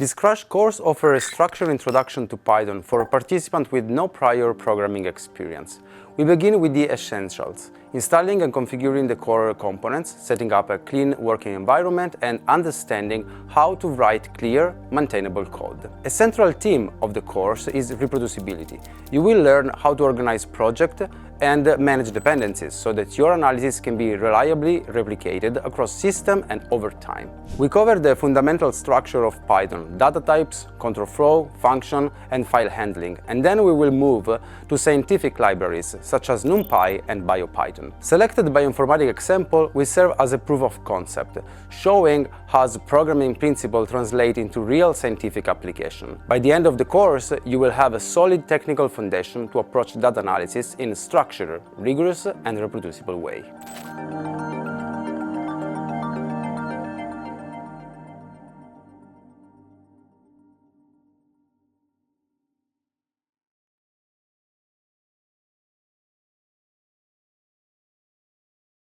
This crash course offers a structured introduction to Python for a participant with no prior programming experience. We begin with the essentials: installing and configuring the core components, setting up a clean working environment, and understanding how to write clear, maintainable code. A central theme of the course is reproducibility. You will learn how to organize projects and manage dependencies so that your analysis can be reliably replicated across systems and over time. We cover the fundamental structure of Python: data types, control flow, function, and file handling, and then we will move to scientific libraries such as NumPy and Biopython. Selected Bioinformatics example will serve as a proof of concept, showing how programming principles translate into real scientific application. By the end of the course, you will have a solid technical foundation to approach data analysis in a structured, rigorous, and reproducible way.